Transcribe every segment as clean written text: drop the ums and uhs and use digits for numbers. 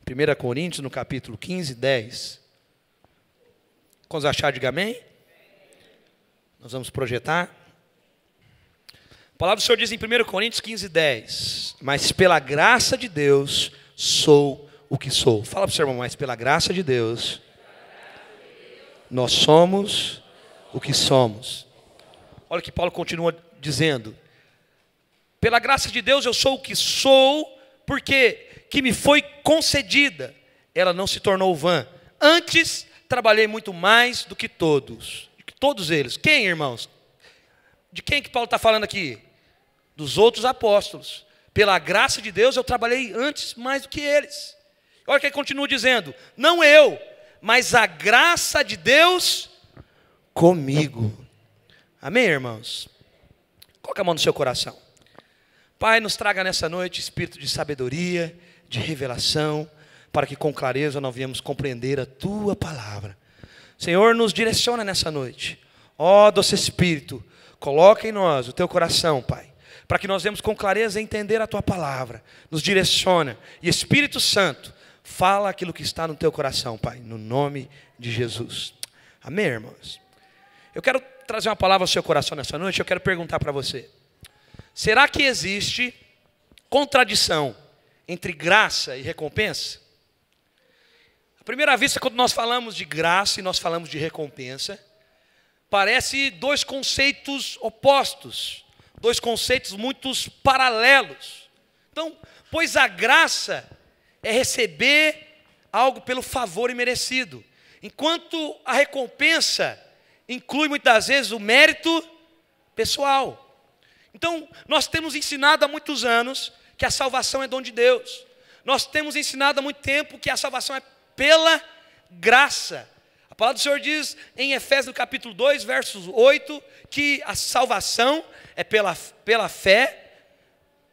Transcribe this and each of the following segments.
1 Coríntios, no capítulo 15, 10. Quando achar, diga amém. Nós vamos projetar. A palavra do Senhor diz em 1 Coríntios 15, 10. Mas pela graça de Deus sou o que sou. Fala para o seu irmão, mas pela graça de Deus nós somos o que somos. Olha o que Paulo continua dizendo. Pela graça de Deus eu sou o que sou, porque que me foi concedida, ela não se tornou vã. Antes trabalhei muito mais do que todos eles. Quem, irmãos? De quem que Paulo está falando aqui? Dos outros apóstolos. Pela graça de Deus eu trabalhei antes mais do que eles. Olha o que ele continua dizendo. Não eu, mas a graça de Deus comigo. Amém, irmãos? Coloca a mão no seu coração. Pai, nos traga nessa noite espírito de sabedoria, de revelação, para que com clareza nós venhamos compreender a Tua palavra. Senhor, nos direciona nessa noite. Ó, doce Espírito, coloca em nós o Teu coração, Pai, para que nós venhamos com clareza entender a Tua palavra. Nos direciona. E Espírito Santo, fala aquilo que está no Teu coração, Pai, no nome de Jesus. Amém, irmãos? Eu quero trazer uma palavra ao seu coração nessa noite. Eu quero perguntar para você. Será que existe contradição entre graça e recompensa? À primeira vista, quando nós falamos de graça e nós falamos de recompensa, parece dois conceitos opostos, dois conceitos muito paralelos. Então, pois a graça é receber algo pelo favor imerecido, enquanto a recompensa inclui muitas vezes o mérito pessoal. Então, nós temos ensinado há muitos anos que a salvação é dom de Deus. Nós temos ensinado há muito tempo que a salvação é pela graça. A palavra do Senhor diz em Efésios no capítulo 2, versos 8, que a salvação é pela fé,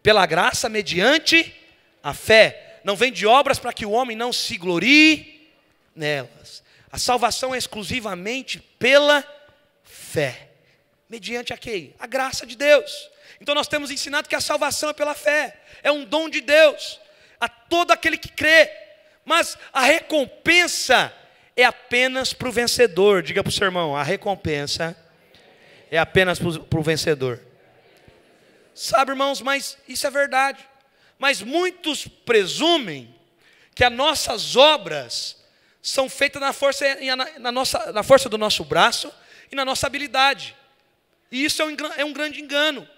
pela graça, mediante a fé. Não vem de obras para que o homem não se glorie nelas. A salvação é exclusivamente pela fé. Mediante a quê? A graça de Deus. Então nós temos ensinado que a salvação é pela fé. É um dom de Deus a todo aquele que crê. Mas a recompensa é apenas para o vencedor. Diga para o seu irmão, a recompensa é apenas para o vencedor. Sabe, irmãos, mas isso é verdade. Mas muitos presumem que as nossas obras são feitas na força do nosso braço e na nossa habilidade. E isso é um grande engano.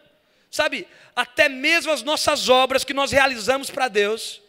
Sabe, até mesmo as nossas obras que nós realizamos para Deus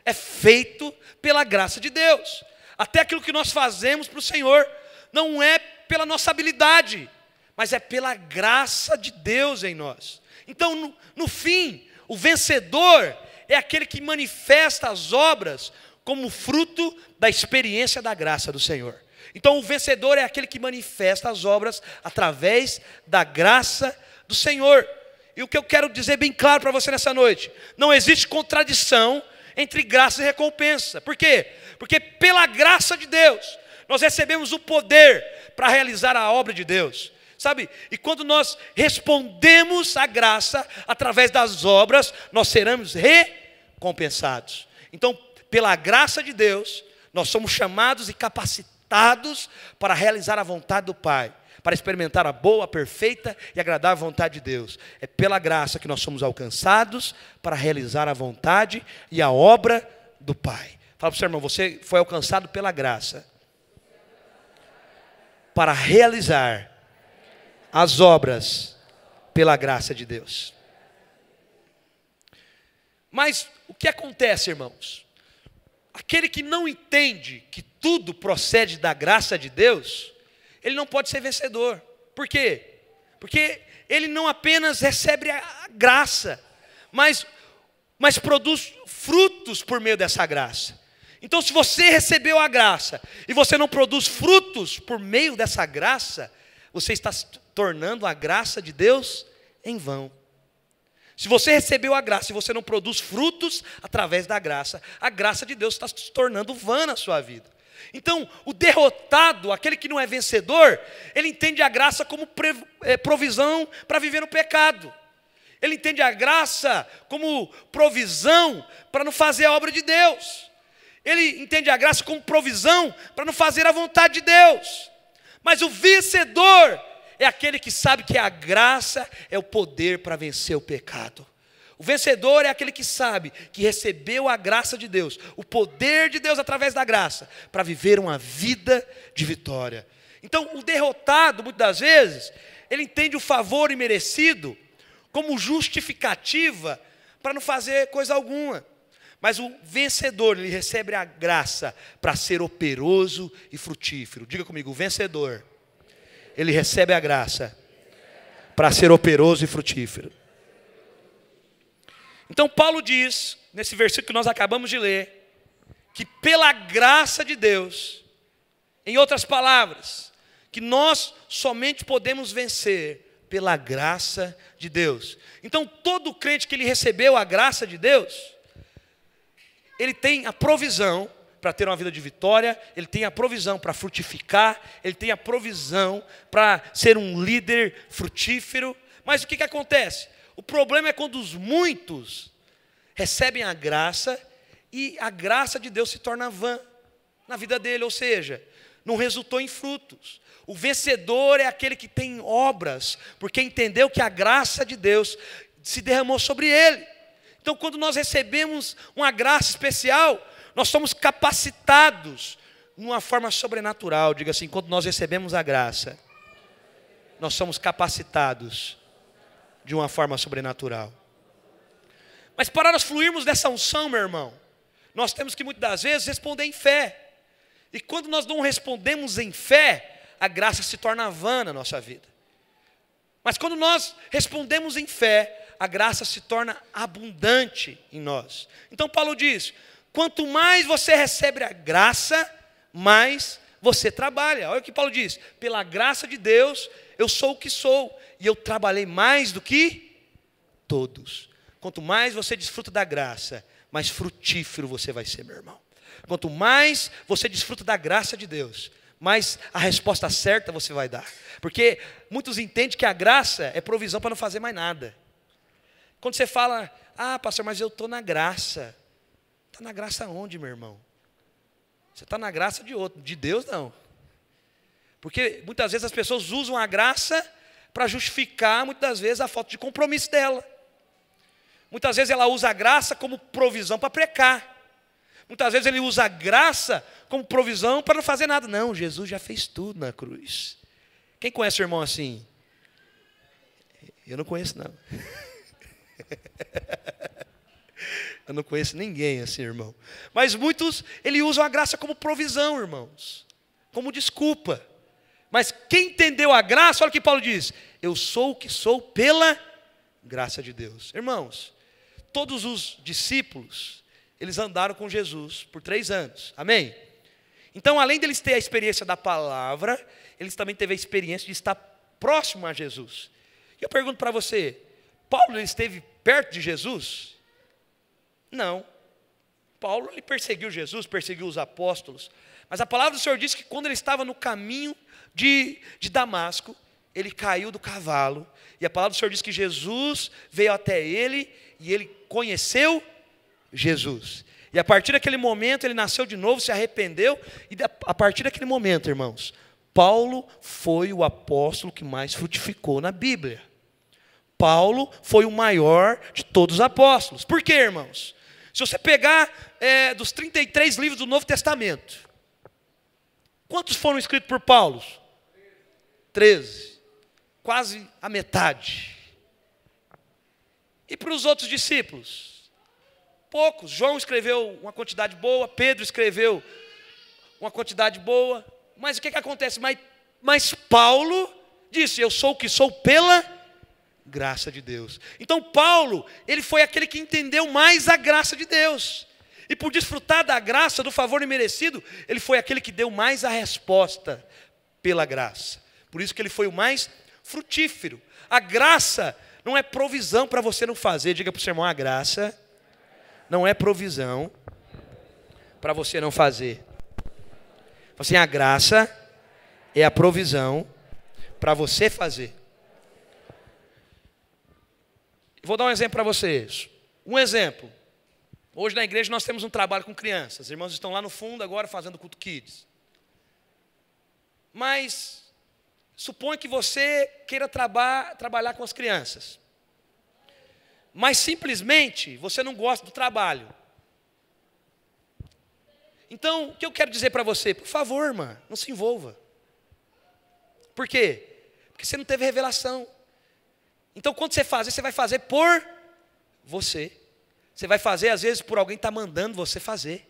é feito pela graça de Deus. Até aquilo que nós fazemos para o Senhor não é pela nossa habilidade, mas é pela graça de Deus em nós. Então, no fim, o vencedor é aquele que manifesta as obras como fruto da experiência da graça do Senhor. Então, o vencedor é aquele que manifesta as obras através da graça do Senhor. E o que eu quero dizer bem claro para você nessa noite: não existe contradição entre graça e recompensa. Por quê? Porque pela graça de Deus, nós recebemos o poder para realizar a obra de Deus. Sabe? E quando nós respondemos à graça através das obras, nós seremos recompensados. Então, pela graça de Deus, nós somos chamados e capacitados para realizar a vontade do Pai, para experimentar a boa, perfeita e agradável vontade de Deus. É pela graça que nós somos alcançados para realizar a vontade e a obra do Pai. Fala para o seu irmão, você foi alcançado pela graça para realizar as obras pela graça de Deus. Mas o que acontece, irmãos? Aquele que não entende que tudo procede da graça de Deus, ele não pode ser vencedor. Por quê? Porque ele não apenas recebe a graça, mas produz frutos por meio dessa graça. Então, se você recebeu a graça e você não produz frutos por meio dessa graça, você está se tornando a graça de Deus em vão. Se você recebeu a graça e você não produz frutos através da graça, a graça de Deus está se tornando vã na sua vida. Então, o derrotado, aquele que não é vencedor, ele entende a graça como provisão para viver no pecado. Ele entende a graça como provisão para não fazer a obra de Deus. ele entende a graça como provisão para não fazer a vontade de Deus. Mas o vencedor é aquele que sabe que a graça é o poder para vencer o pecado. O vencedor é aquele que sabe que recebeu a graça de Deus, o poder de Deus através da graça, para viver uma vida de vitória. Então, o derrotado, muitas das vezes, ele entende o favor imerecido como justificativa para não fazer coisa alguma. Mas o vencedor, ele recebe a graça para ser operoso e frutífero. Diga comigo, o vencedor, ele recebe a graça para ser operoso e frutífero. Então Paulo diz, nesse versículo que nós acabamos de ler, que pela graça de Deus, em outras palavras, que nós somente podemos vencer pela graça de Deus. Então todo crente que ele recebeu a graça de Deus, ele tem a provisão para ter uma vida de vitória, ele tem a provisão para frutificar, ele tem a provisão para ser um líder frutífero. Mas o que acontece? O problema é quando os muitos recebem a graça e a graça de Deus se torna vã na vida dele, ou seja, não resultou em frutos. O vencedor é aquele que tem obras, porque entendeu que a graça de Deus se derramou sobre ele. Então, quando nós recebemos uma graça especial, nós somos capacitados de uma forma sobrenatural. Diga assim, quando nós recebemos a graça, nós somos capacitados de uma forma sobrenatural. Mas para nós fluirmos dessa unção, meu irmão, nós temos que muitas das vezes responder em fé. E quando nós não respondemos em fé, a graça se torna vã na nossa vida. Mas quando nós respondemos em fé, a graça se torna abundante em nós. Então Paulo diz, quanto mais você recebe a graça, mais você trabalha. Olha o que Paulo diz, pela graça de Deus, eu sou o que sou, e eu trabalhei mais do que todos. Quanto mais você desfruta da graça, mais frutífero você vai ser, meu irmão. Quanto mais você desfruta da graça de Deus, mais a resposta certa você vai dar. Porque muitos entendem que a graça é provisão para não fazer mais nada. Quando você fala, pastor, mas eu estou na graça. Está na graça onde, meu irmão? Você está na graça de outro, de Deus não. Porque muitas vezes as pessoas usam a graça para justificar, muitas das vezes, a falta de compromisso dela. Muitas vezes ela usa a graça como provisão para pecar. Muitas vezes ele usa a graça como provisão para não fazer nada. Não, Jesus já fez tudo na cruz. Quem conhece o irmão assim? Eu não conheço, não. Eu não conheço ninguém assim, irmão. Mas muitos, ele usam a graça como provisão, irmãos. Como desculpa. Mas quem entendeu a graça, olha o que Paulo diz. Eu sou o que sou pela graça de Deus. Irmãos, todos os discípulos, eles andaram com Jesus por 3 anos. Amém? Então, além deles terem a experiência da palavra, eles também teve a experiência de estar próximo a Jesus. E eu pergunto para você, Paulo ele esteve perto de Jesus? Não. Paulo ele perseguiu Jesus, perseguiu os apóstolos. Mas a palavra do Senhor diz que quando ele estava no caminho de Damasco, ele caiu do cavalo. E a palavra do Senhor diz que Jesus veio até ele e ele conheceu Jesus. E a partir daquele momento ele nasceu de novo, se arrependeu. E a partir daquele momento, irmãos, Paulo foi o apóstolo que mais frutificou na Bíblia. Paulo foi o maior de todos os apóstolos. Por quê, irmãos? Se você pegar dos 33 livros do Novo Testamento, quantos foram escritos por Paulo? 13. Quase a metade. E para os outros discípulos? Poucos. João escreveu uma quantidade boa, Pedro escreveu uma quantidade boa. Mas o que acontece? Mas Paulo disse, eu sou o que sou pela graça de Deus. Então Paulo, ele foi aquele que entendeu mais a graça de Deus. E por desfrutar da graça, do favor imerecido, ele foi aquele que deu mais a resposta pela graça. Por isso que ele foi o mais frutífero. A graça não é provisão para você não fazer. Diga para o seu irmão, a graça não é provisão para você não fazer. Assim, a graça é a provisão para você fazer. Vou dar um exemplo para vocês. Um exemplo. Hoje na igreja nós temos um trabalho com crianças. Os irmãos estão lá no fundo agora fazendo culto kids. Mas suponha que você queira trabalhar com as crianças. Mas simplesmente você não gosta do trabalho. Então, o que eu quero dizer para você? Por favor, irmã, não se envolva. Por quê? Porque você não teve revelação. Então, quando você fazer, você vai fazer por você. Você vai fazer, às vezes, por alguém que está mandando você fazer.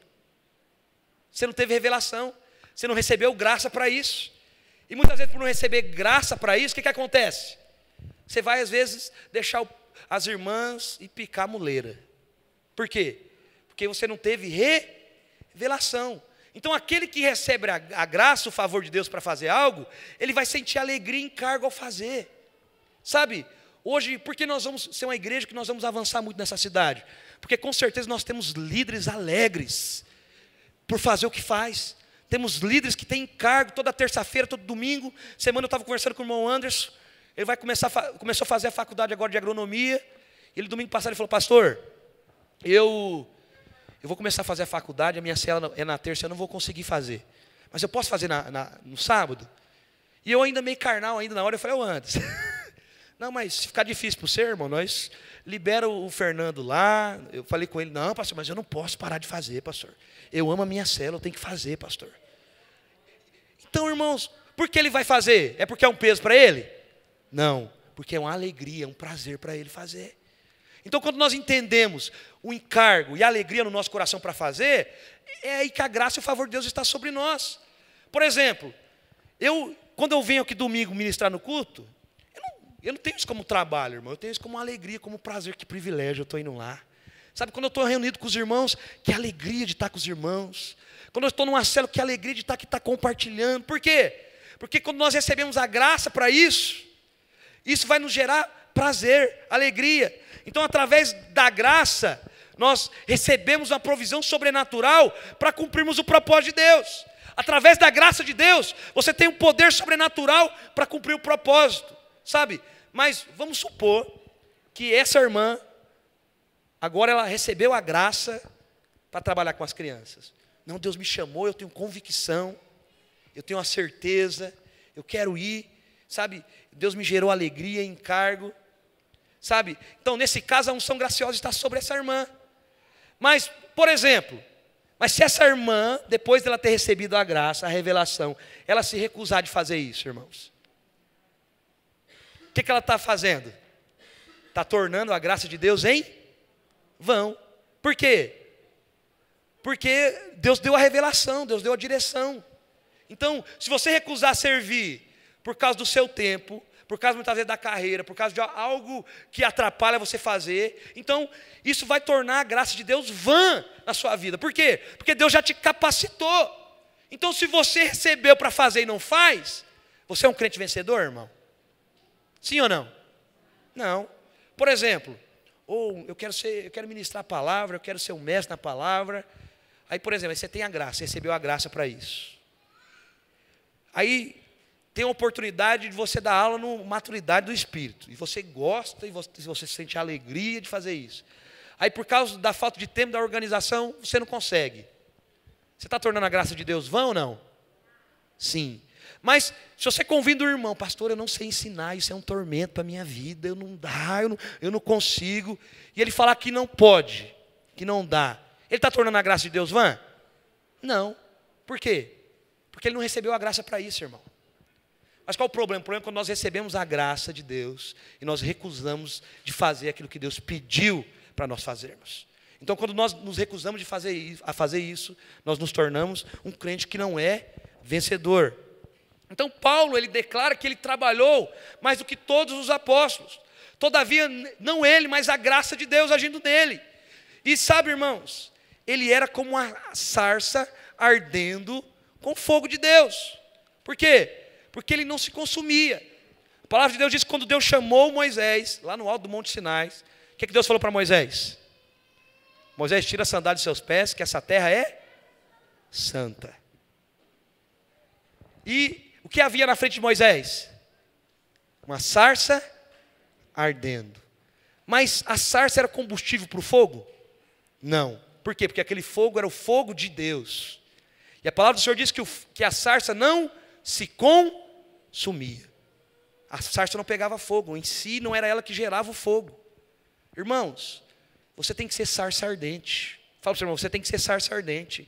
Você não teve revelação. Você não recebeu graça para isso. E muitas vezes, por não receber graça para isso, o que acontece? Você vai, às vezes, deixar as irmãs e picar a muleira. Por quê? Porque você não teve revelação. Então, aquele que recebe a graça, o favor de Deus para fazer algo, ele vai sentir alegria e encargo ao fazer. Sabe? Hoje, por que nós vamos ser uma igreja que nós vamos avançar muito nessa cidade? Porque com certeza nós temos líderes alegres por fazer o que faz. Temos líderes que têm encargo toda terça-feira, todo domingo. Semana eu estava conversando com o irmão Anderson. Ele começou a fazer a faculdade agora de agronomia. Ele domingo passado ele falou: pastor, eu vou começar a fazer a faculdade, a minha célula é na terça, eu não vou conseguir fazer. Mas eu posso fazer no sábado? E eu ainda meio carnal, ainda na hora, eu falei: ô Anderson, não, mas se ficar difícil para você, irmão, nós libera o Fernando lá. Eu falei com ele: não, pastor, mas eu não posso parar de fazer, pastor. Eu amo a minha célula, eu tenho que fazer, pastor. Então, irmãos, por que ele vai fazer? É porque é um peso para ele? Não, porque é uma alegria, é um prazer para ele fazer. Então, quando nós entendemos o encargo e a alegria no nosso coração para fazer, é aí que a graça e o favor de Deus está sobre nós. Por exemplo, quando eu venho aqui domingo ministrar no culto, eu não tenho isso como trabalho, irmão. Eu tenho isso como uma alegria, como um prazer, que privilégio, eu estou indo lá. Sabe, quando eu estou reunido com os irmãos, que alegria de estar com os irmãos. Quando eu estou numa célula, que alegria de estar aqui, estar compartilhando. Por quê? Porque quando nós recebemos a graça para isso vai nos gerar prazer, alegria. Então, através da graça, nós recebemos uma provisão sobrenatural para cumprirmos o propósito de Deus. Através da graça de Deus, você tem um poder sobrenatural para cumprir o propósito. Sabe? Mas vamos supor que essa irmã, agora ela recebeu a graça para trabalhar com as crianças. Não, Deus me chamou, eu tenho convicção, eu tenho a certeza, eu quero ir, sabe? Deus me gerou alegria, encargo, sabe? Então, nesse caso, a unção graciosa está sobre essa irmã. Mas, por exemplo, se essa irmã, depois dela ter recebido a graça, a revelação, ela se recusar de fazer isso, irmãos, o que ela está fazendo? Está tornando a graça de Deus em vão. Por quê? Porque Deus deu a revelação, Deus deu a direção. Então, se você recusar servir por causa do seu tempo, por causa muitas vezes da carreira, por causa de algo que atrapalha você fazer, então isso vai tornar a graça de Deus vã na sua vida. Por quê? Porque Deus já te capacitou. Então, se você recebeu para fazer e não faz, você é um crente vencedor, irmão? Sim ou não? Não. Por exemplo, eu quero ministrar a palavra, eu quero ser um mestre na palavra. Aí, por exemplo, você tem a graça, recebeu a graça para isso. Aí tem a oportunidade de você dar aula no maturidade do Espírito. E você gosta, e você sente a alegria de fazer isso. Aí, por causa da falta de tempo da organização, você não consegue. Você está tornando a graça de Deus vã ou não? Sim. Mas se você convida o irmão: pastor, eu não sei ensinar, isso é um tormento para a minha vida, eu não consigo. E ele falar que não pode, que não dá. Ele está tornando a graça de Deus vã? Não. Por quê? Porque ele não recebeu a graça para isso, irmão. Mas qual o problema? O problema é quando nós recebemos a graça de Deus e nós recusamos de fazer aquilo que Deus pediu para nós fazermos. Então, quando nós nos recusamos de fazer isso, nós nos tornamos um crente que não é vencedor. Então, Paulo, ele declara que ele trabalhou mais do que todos os apóstolos. Todavia, não ele, mas a graça de Deus agindo nele. E sabe, irmãos, ele era como uma sarça ardendo com fogo de Deus. Por quê? Porque ele não se consumia. A palavra de Deus diz que quando Deus chamou Moisés, lá no alto do Monte Sinai, o que Deus falou para Moisés? Moisés, tira a sandália de seus pés, que essa terra é santa. E o que havia na frente de Moisés? Uma sarça ardendo. Mas a sarça era combustível para o fogo? Não. Por quê? Porque aquele fogo era o fogo de Deus. E a palavra do Senhor diz que a sarça não se consumia. A sarça não pegava fogo, em si não era ela que gerava o fogo. Irmãos, você tem que ser sarça ardente. Fala para o seu irmão, você tem que ser sarça ardente.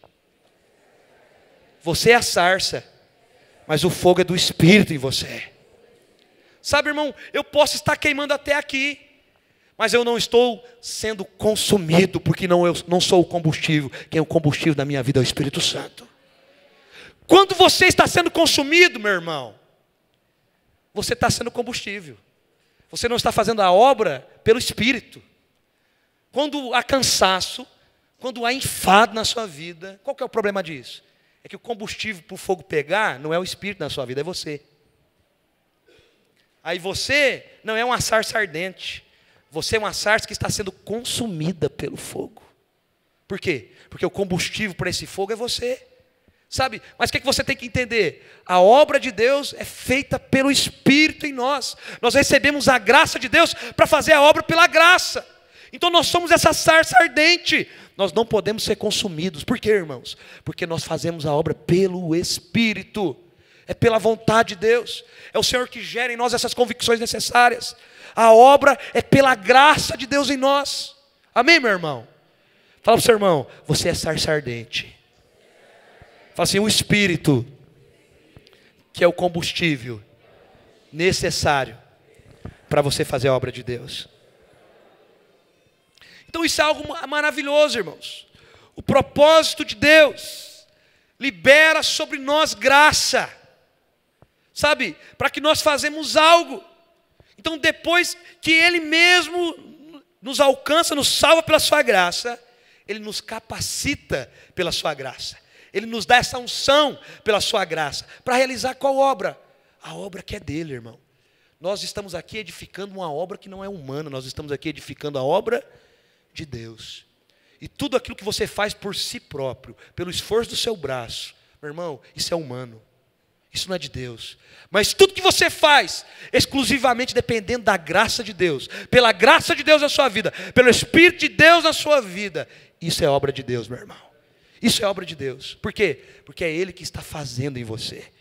Você é a sarça, mas o fogo é do Espírito em você. Sabe, irmão, eu posso estar queimando até aqui, mas eu não estou sendo consumido, porque eu não sou o combustível. Quem é o combustível da minha vida é o Espírito Santo. Quando você está sendo consumido, meu irmão, você está sendo combustível. Você não está fazendo a obra pelo Espírito. Quando há cansaço, quando há enfado na sua vida, qual que é o problema disso? É que o combustível para o fogo pegar não é o Espírito na sua vida, é você. Aí você não é uma sarça ardente. Você é uma sarça que está sendo consumida pelo fogo. Por quê? Porque o combustível para esse fogo é você. Sabe? Mas o que você tem que entender? A obra de Deus é feita pelo Espírito em nós. Nós recebemos a graça de Deus para fazer a obra pela graça. Então nós somos essa sarça ardente. Nós não podemos ser consumidos. Por quê, irmãos? Porque nós fazemos a obra pelo Espírito. É pela vontade de Deus. É o Senhor que gera em nós essas convicções necessárias. A obra é pela graça de Deus em nós. Amém, meu irmão? Fala para o seu irmão, você é sarça ardente. Fala assim, o Espírito, que é o combustível necessário para você fazer a obra de Deus. Então isso é algo maravilhoso, irmãos. O propósito de Deus libera sobre nós graça, sabe? Para que nós fazemos algo. Então depois que Ele mesmo nos alcança, nos salva pela sua graça, Ele nos capacita pela sua graça. Ele nos dá essa unção pela sua graça. Para realizar qual obra? A obra que é dele, irmão. Nós estamos aqui edificando uma obra que não é humana. Nós estamos aqui edificando a obra de Deus. E tudo aquilo que você faz por si próprio, pelo esforço do seu braço, meu irmão, isso é humano. Isso não é de Deus. Mas tudo que você faz, exclusivamente dependendo da graça de Deus, pela graça de Deus na sua vida, pelo Espírito de Deus na sua vida, isso é obra de Deus, meu irmão. Isso é obra de Deus. Por quê? Porque é Ele que está fazendo em você.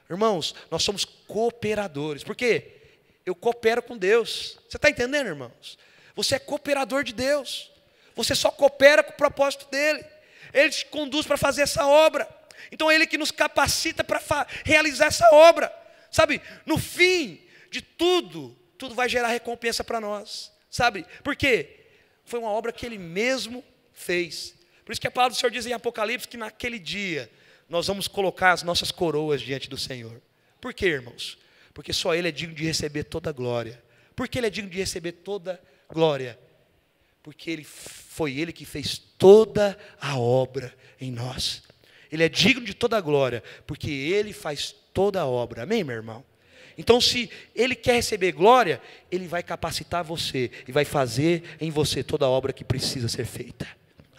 Irmãos, nós somos cooperadores. Por quê? Eu coopero com Deus. Você está entendendo, irmãos? Você é cooperador de Deus. Você só coopera com o propósito dEle. Ele te conduz para fazer essa obra. Então é Ele que nos capacita para realizar essa obra. Sabe, no fim de tudo, tudo vai gerar recompensa para nós. Sabe, por quê? Foi uma obra que Ele mesmo fez. Por isso que a palavra do Senhor diz em Apocalipse que naquele dia nós vamos colocar as nossas coroas diante do Senhor. Por quê, irmãos? Porque só Ele é digno de receber toda a glória. Por que Ele é digno de receber toda a glória? Porque foi Ele que fez toda a obra em nós. Ele é digno de toda a glória, porque Ele faz toda a obra. Amém, meu irmão? Então, se Ele quer receber glória, Ele vai capacitar você e vai fazer em você toda a obra que precisa ser feita.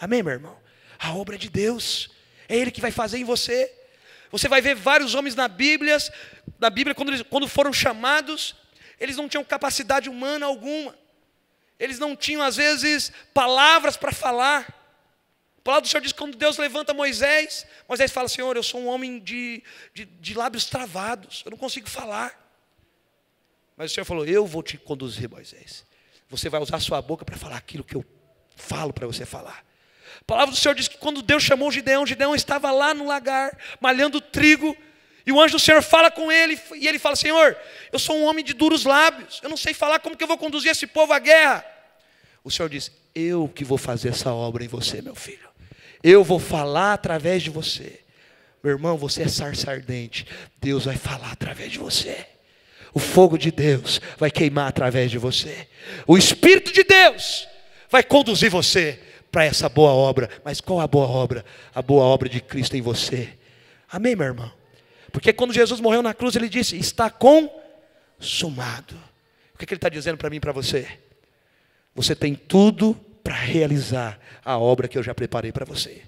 Amém, meu irmão? A obra é de Deus. É Ele que vai fazer em você. Você vai ver vários homens na Bíblia, quando foram chamados, eles não tinham capacidade humana alguma. Eles não tinham, às vezes, palavras para falar. A palavra do Senhor diz que quando Deus levanta Moisés, Moisés fala, Senhor, eu sou um homem de lábios travados, eu não consigo falar. Mas o Senhor falou, eu vou te conduzir, Moisés. Você vai usar a sua boca para falar aquilo que eu falo para você falar. A palavra do Senhor diz que quando Deus chamou Gideão, Gideão estava lá no lagar, malhando trigo, e o anjo do Senhor fala com ele, e ele fala, Senhor, eu sou um homem de duros lábios, eu não sei falar, como que eu vou conduzir esse povo à guerra? O Senhor diz, eu que vou fazer essa obra em você, meu filho. Eu vou falar através de você. Meu irmão, você é sarça ardente, Deus vai falar através de você. O fogo de Deus vai queimar através de você. O Espírito de Deus vai conduzir você para essa boa obra. Mas qual a boa obra? A boa obra de Cristo em você. Amém, meu irmão? Porque quando Jesus morreu na cruz, Ele disse, está consumado. O que Ele está dizendo para mim e para você? Você tem tudo para realizar a obra que eu já preparei para você.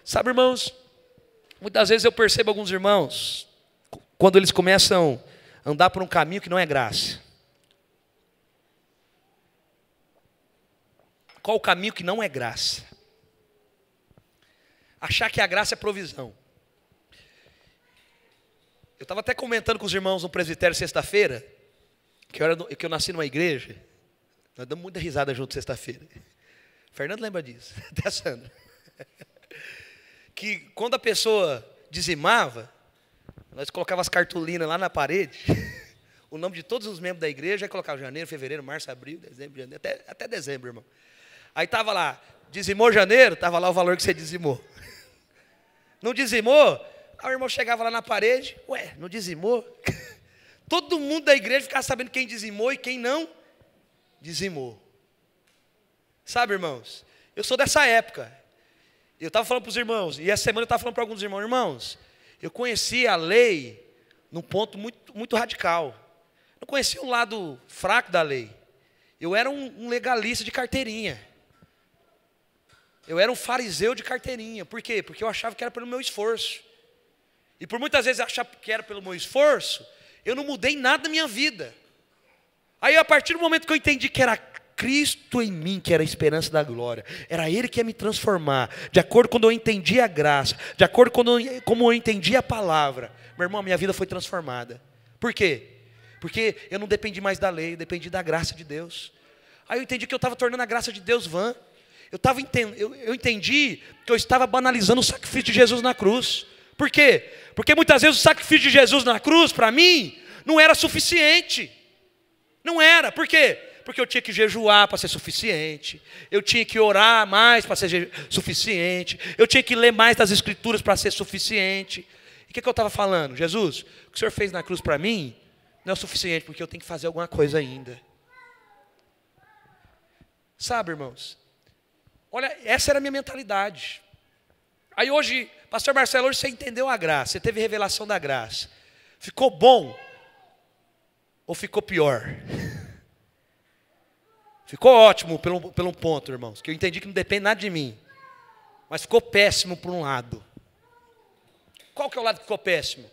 Sabe, irmãos, muitas vezes eu percebo alguns irmãos, quando eles começam a andar por um caminho que não é graça. Qual o caminho que não é graça? Achar que a graça é provisão. Eu estava até comentando com os irmãos no presbitério sexta-feira, que eu nasci numa igreja. Nós damos muita risada junto sexta-feira. Fernando lembra disso, até a Sandra. Que quando a pessoa dizimava, nós colocávamos as cartolinas lá na parede, o nome de todos os membros da igreja, aí colocava janeiro, fevereiro, março, abril, dezembro, janeiro, até dezembro, irmão. Aí estava lá, dizimou janeiro, estava lá o valor que você dizimou. Não dizimou? Aí o irmão chegava lá na parede, ué, não dizimou? Todo mundo da igreja ficava sabendo quem dizimou e quem não dizimou. Sabe, irmãos, eu sou dessa época. Eu estava falando para os irmãos, e essa semana eu estava falando para alguns irmãos, irmãos, eu conheci a lei num ponto muito radical. Não conhecia um lado fraco da lei. Eu era um legalista de carteirinha. Eu era um fariseu de carteirinha. Por quê? Porque eu achava que era pelo meu esforço. E por muitas vezes eu achava que era pelo meu esforço, eu não mudei nada na minha vida. Aí a partir do momento que eu entendi que era Cristo em mim, que era a esperança da glória, era Ele que ia me transformar, de acordo com quando eu entendi a graça, de acordo com como eu entendi a palavra, meu irmão, a minha vida foi transformada. Por quê? Porque eu não dependi mais da lei, eu dependi da graça de Deus. Aí eu entendi que eu estava tornando a graça de Deus vã. Eu entendi que eu estava banalizando o sacrifício de Jesus na cruz. Por quê? Porque muitas vezes o sacrifício de Jesus na cruz, para mim, não era suficiente. Não era. Por quê? Porque eu tinha que jejuar para ser suficiente. Eu tinha que orar mais para ser suficiente. Eu tinha que ler mais das Escrituras para ser suficiente. E o que eu estava falando? Jesus, o que o Senhor fez na cruz para mim não é o suficiente, porque eu tenho que fazer alguma coisa ainda. Sabe, irmãos? Olha, essa era a minha mentalidade. Aí hoje, pastor Marcelo, hoje você entendeu a graça, você teve revelação da graça. Ficou bom ou ficou pior? Ficou ótimo pelo ponto, irmãos, que eu entendi que não depende nada de mim. Mas ficou péssimo por um lado. Qual que é o lado que ficou péssimo?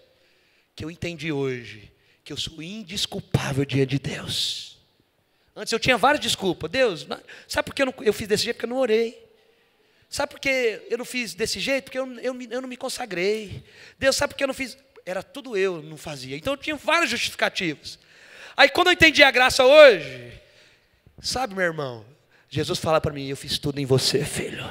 Que eu entendi hoje que eu sou indesculpável diante de Deus. Antes eu tinha várias desculpas. Deus, sabe por que eu fiz desse jeito? Porque eu não orei. Sabe por que eu não fiz desse jeito? Porque eu não me consagrei. Deus, sabe por que eu não fiz? Era tudo eu não fazia. Então eu tinha vários justificativos. Aí quando eu entendi a graça hoje, sabe, meu irmão, Jesus fala para mim, eu fiz tudo em você, filho.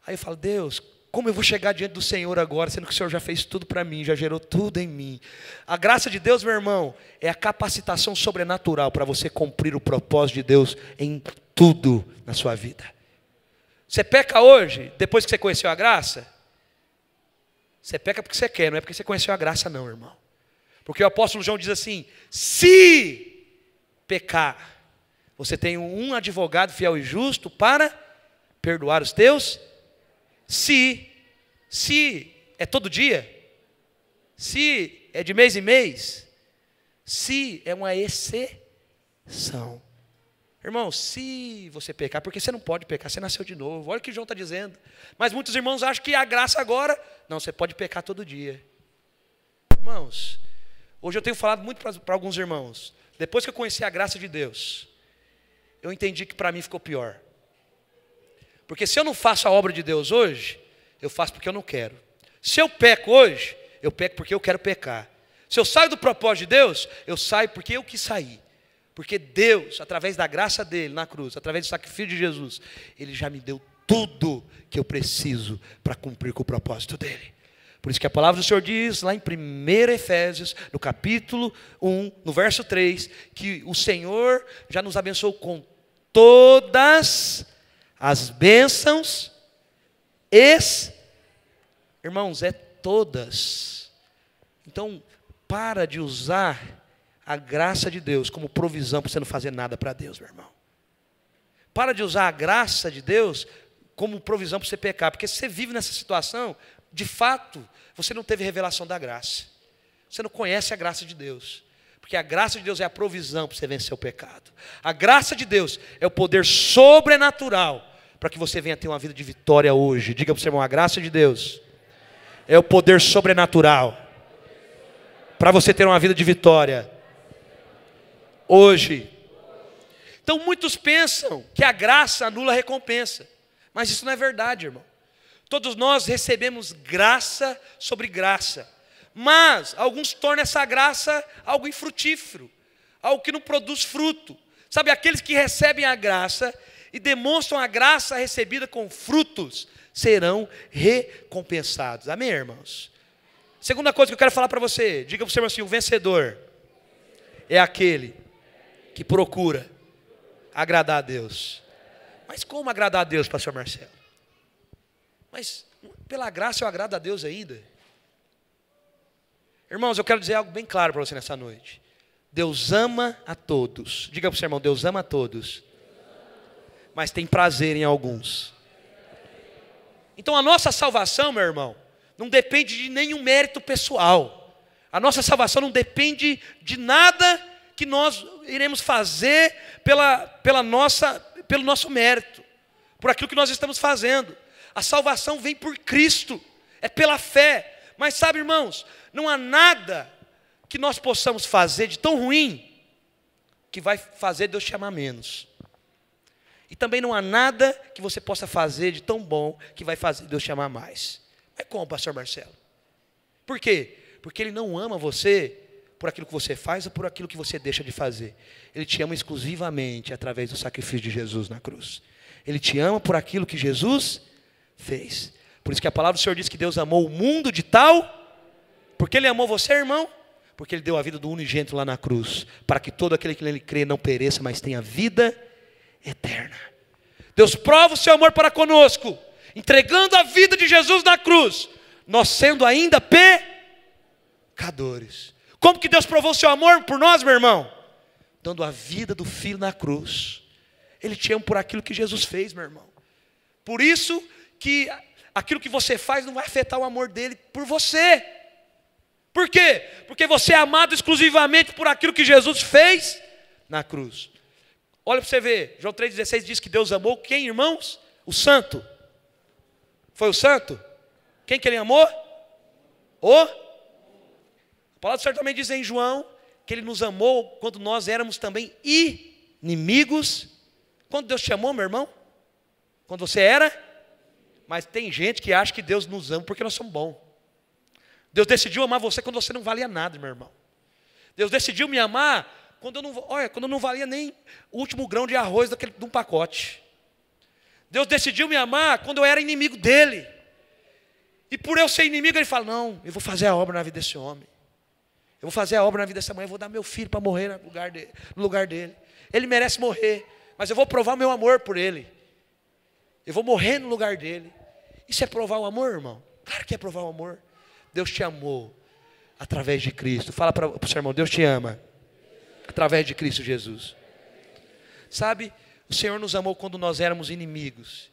Aí eu falo, Deus, como eu vou chegar diante do Senhor agora, sendo que o Senhor já fez tudo para mim, já gerou tudo em mim. A graça de Deus, meu irmão, é a capacitação sobrenatural para você cumprir o propósito de Deus em tudo na sua vida. Você peca hoje, depois que você conheceu a graça? Você peca porque você quer, não é porque você conheceu a graça não, irmão. Porque o apóstolo João diz assim, se pecar, você tem um advogado fiel e justo para perdoar os teus. Se é todo dia, se é de mês em mês, se é uma exceção. Irmão, se você pecar, porque você não pode pecar, você nasceu de novo, olha o que João está dizendo. Mas muitos irmãos acham que a graça agora, não, você pode pecar todo dia. Irmãos, hoje eu tenho falado muito para alguns irmãos, depois que eu conheci a graça de Deus, eu entendi que para mim ficou pior. Porque se eu não faço a obra de Deus hoje, eu faço porque eu não quero. Se eu peco hoje, eu peco porque eu quero pecar. Se eu saio do propósito de Deus, eu saio porque eu quis sair. Porque Deus, através da graça dele na cruz, através do sacrifício de Jesus, Ele já me deu tudo que eu preciso para cumprir com o propósito dele. Por isso que a palavra do Senhor diz lá em 1 Efésios, no capítulo 1, no verso 3, que o Senhor já nos abençoou com todas as bênçãos, irmãos, é todas. Então, para de usar a graça de Deus como provisão para você não fazer nada para Deus, meu irmão. Para de usar a graça de Deus como provisão para você pecar, porque se você vive nessa situação, de fato, você não teve revelação da graça. Você não conhece a graça de Deus. Porque a graça de Deus é a provisão para você vencer o pecado. A graça de Deus é o poder sobrenatural para que você venha ter uma vida de vitória hoje. Diga para o seu irmão, a graça de Deus é o poder sobrenatural para você ter uma vida de vitória hoje. Então muitos pensam que a graça anula a recompensa. Mas isso não é verdade, irmão. Todos nós recebemos graça sobre graça. Mas alguns tornam essa graça algo infrutífero, algo que não produz fruto. Sabe, aqueles que recebem a graça e demonstram a graça recebida com frutos, serão recompensados. Amém, irmãos? Segunda coisa que eu quero falar para você, diga para o seu irmão assim: o vencedor é aquele que procura agradar a Deus. Mas como agradar a Deus, pastor Marcelo? Mas pela graça eu agrado a Deus ainda. Irmãos, eu quero dizer algo bem claro para você nessa noite. Deus ama a todos. Diga para o seu irmão: Deus ama a todos, mas tem prazer em alguns. Então a nossa salvação, meu irmão, não depende de nenhum mérito pessoal. A nossa salvação não depende de nada que nós iremos fazer pelo nosso mérito, por aquilo que nós estamos fazendo. A salvação vem por Cristo, é pela fé. Mas sabe, irmãos, não há nada que nós possamos fazer de tão ruim que vai fazer Deus te amar menos. E também não há nada que você possa fazer de tão bom que vai fazer Deus te amar mais. É como, pastor Marcelo? Por quê? Porque Ele não ama você por aquilo que você faz ou por aquilo que você deixa de fazer. Ele te ama exclusivamente através do sacrifício de Jesus na cruz. Ele te ama por aquilo que Jesus fez. Por isso que a palavra do Senhor diz que Deus amou o mundo de tal. Porque Ele amou você, irmão? Porque Ele deu a vida do unigênito lá na cruz, para que todo aquele que nele crê não pereça, mas tenha vida eterna. Deus prova o seu amor para conosco, entregando a vida de Jesus na cruz, nós sendo ainda pecadores. Como que Deus provou o seu amor por nós, meu irmão? Dando a vida do Filho na cruz. Ele te ama por aquilo que Jesus fez, meu irmão. Por isso que aquilo que você faz não vai afetar o amor dele por você. Por quê? Porque você é amado exclusivamente por aquilo que Jesus fez na cruz. Olha para você ver, João 3,16 diz que Deus amou quem, irmãos? O santo. Foi o santo? Quem que Ele amou? A palavra do Senhor também diz em João que Ele nos amou quando nós éramos também inimigos. Quando Deus te amou, meu irmão? Quando você era? Mas tem gente que acha que Deus nos ama porque nós somos bons. Deus decidiu amar você quando você não valia nada, meu irmão. Deus decidiu me amar quando eu não valia nem o último grão de arroz de um pacote. Deus decidiu me amar quando eu era inimigo dele. E por eu ser inimigo, Ele fala: não, eu vou fazer a obra na vida desse homem. Eu vou fazer a obra na vida dessa mãe. Eu vou dar meu filho para morrer no lugar dele. Ele merece morrer, mas eu vou provar meu amor por ele. Eu vou morrer no lugar dele. Isso é provar o amor, irmão? Claro que é provar o amor. Deus te amou através de Cristo. Fala para o seu irmão: Deus te ama através de Cristo Jesus. Sabe, o Senhor nos amou quando nós éramos inimigos.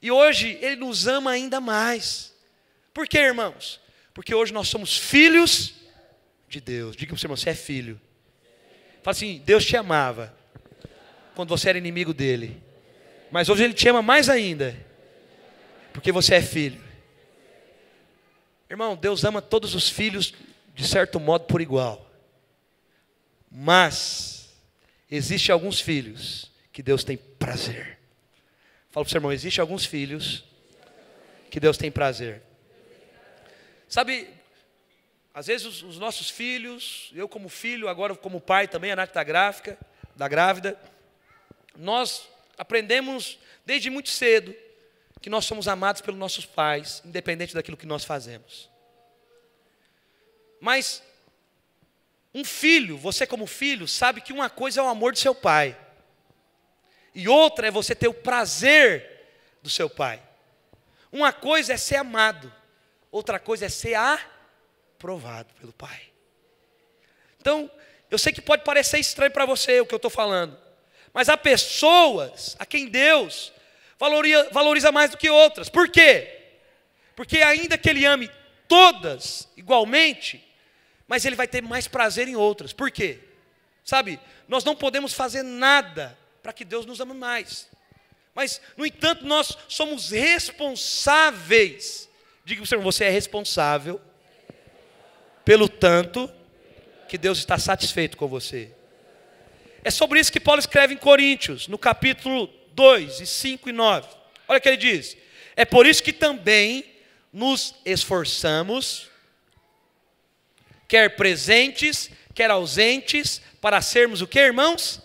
E hoje Ele nos ama ainda mais. Por quê, irmãos? Porque hoje nós somos filhos de Deus. Diga para o seu irmão: você é filho. Fala assim: Deus te amava quando você era inimigo dEle. Mas hoje Ele te ama mais ainda, porque você é filho. Irmão, Deus ama todos os filhos de certo modo por igual. Mas existe alguns filhos que Deus tem prazer. Fala para o seu irmão: existe alguns filhos que Deus tem prazer. Sabe, às vezes os nossos filhos, eu como filho, agora como pai também, a Nath está grávida, nós aprendemos desde muito cedo que nós somos amados pelos nossos pais, independente daquilo que nós fazemos. Mas um filho, você como filho, sabe que uma coisa é o amor do seu pai, e outra é você ter o prazer do seu pai. Uma coisa é ser amado, outra coisa é ser aprovado pelo pai. Então, eu sei que pode parecer estranho para você o que eu estou falando, mas há pessoas a quem Deus valoriza mais do que outras. Por quê? Porque ainda que Ele ame todas igualmente, mas Ele vai ter mais prazer em outras. Por quê? Sabe, nós não podemos fazer nada para que Deus nos ame mais. Mas, no entanto, nós somos responsáveis. Diga para o Senhor: você é responsável pelo tanto que Deus está satisfeito com você. É sobre isso que Paulo escreve em Coríntios, no capítulo 2, 5 e 9. Olha o que ele diz: É por isso que também nos esforçamos, quer presentes, quer ausentes, para sermos o que, irmãos?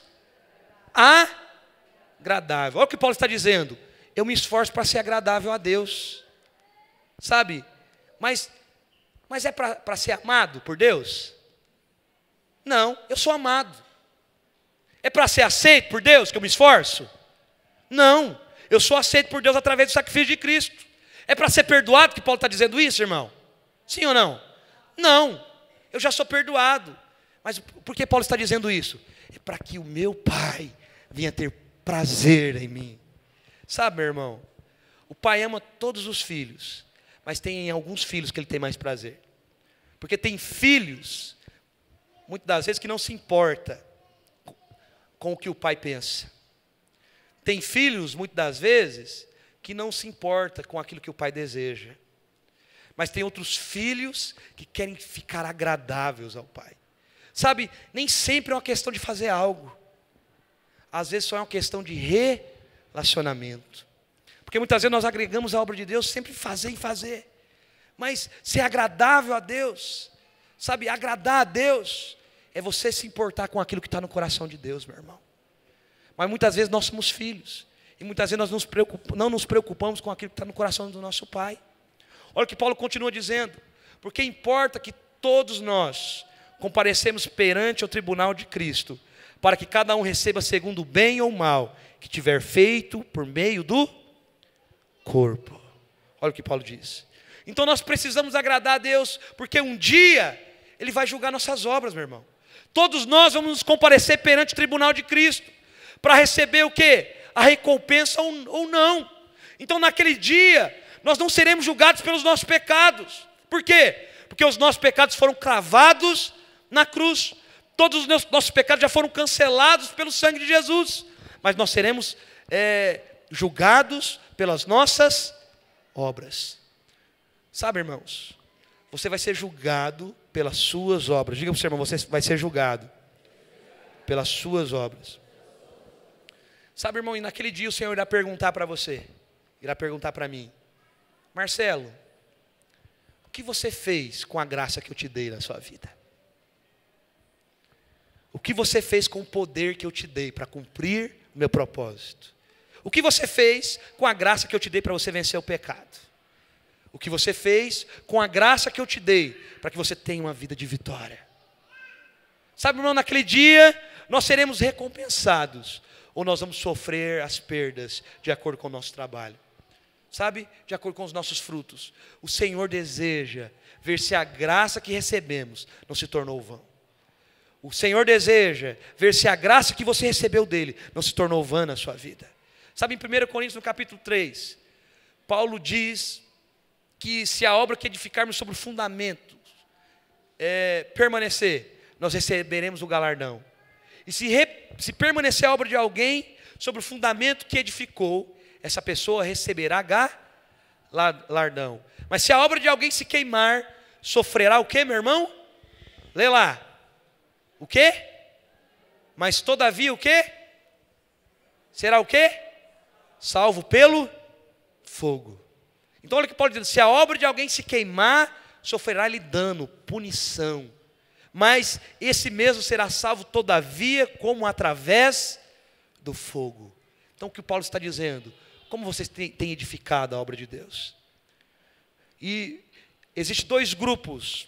Agradável. Olha o que Paulo está dizendo. Eu me esforço para ser agradável a Deus. Sabe? Mas é para ser amado por Deus? Não, eu sou amado. É para ser aceito por Deus que eu me esforço? Não, eu sou aceito por Deus através do sacrifício de Cristo. É para ser perdoado que Paulo está dizendo isso, irmão? Sim ou não? Não, eu já sou perdoado. Mas por que Paulo está dizendo isso? É para que o meu Pai venha ter prazer em mim. Sabe, meu irmão? O Pai ama todos os filhos, mas tem alguns filhos que ele tem mais prazer. Porque tem filhos, muitas das vezes, que não se importa com o que o pai pensa. Tem filhos, muitas das vezes, que não se importa com aquilo que o pai deseja. Mas tem outros filhos que querem ficar agradáveis ao pai. Sabe, nem sempre é uma questão de fazer algo. Às vezes só é uma questão de relacionamento. Porque muitas vezes nós agregamos a obra de Deus sempre fazer e fazer. Mas ser agradável a Deus, sabe, agradar a Deus, é você se importar com aquilo que está no coração de Deus, meu irmão. Mas muitas vezes nós somos filhos. E muitas vezes nós não nos preocupamos com aquilo que está no coração do nosso Pai. Olha o que Paulo continua dizendo. Porque importa que todos nós comparecemos perante o tribunal de Cristo, para que cada um receba segundo o bem ou mal que tiver feito por meio do corpo. Olha o que Paulo diz. Então nós precisamos agradar a Deus, porque um dia Ele vai julgar nossas obras, meu irmão. Todos nós vamos nos comparecer perante o tribunal de Cristo, para receber o quê? A recompensa ou não. Então naquele dia, nós não seremos julgados pelos nossos pecados. Por quê? Porque os nossos pecados foram cravados na cruz. Todos os nossos pecados já foram cancelados pelo sangue de Jesus. Mas nós seremos julgados pelas nossas obras. Sabe, irmãos, você vai ser julgado pelas suas obras. Diga para o seu irmão, você vai ser julgado pelas suas obras. Sabe, irmão, e naquele dia o Senhor irá perguntar para você, irá perguntar para mim: Marcelo, o que você fez com a graça que eu te dei na sua vida? O que você fez com o poder que eu te dei para cumprir o meu propósito? O que você fez com a graça que eu te dei para você vencer o pecado? O que você fez com a graça que eu te dei para que você tenha uma vida de vitória? Sabe, irmão, naquele dia nós seremos recompensados, ou nós vamos sofrer as perdas de acordo com o nosso trabalho. Sabe, de acordo com os nossos frutos. O Senhor deseja ver se a graça que recebemos não se tornou vã. O Senhor deseja ver se a graça que você recebeu dele não se tornou vã na sua vida. Sabe, em 1 Coríntios, no capítulo 3, Paulo diz que se a obra que edificarmos sobre o fundamento permanecer, nós receberemos o galardão. E se permanecer a obra de alguém sobre o fundamento que edificou, essa pessoa receberá galardão. Mas se a obra de alguém se queimar, sofrerá o quê, meu irmão? Lê lá. O quê? Mas todavia o quê? Será o quê? Salvo pelo fogo. Então olha o que Paulo diz: se a obra de alguém se queimar, sofrerá-lhe dano, punição. Mas esse mesmo será salvo todavia como através do fogo. Então o que o Paulo está dizendo? Como vocês têm edificado a obra de Deus? E existem dois grupos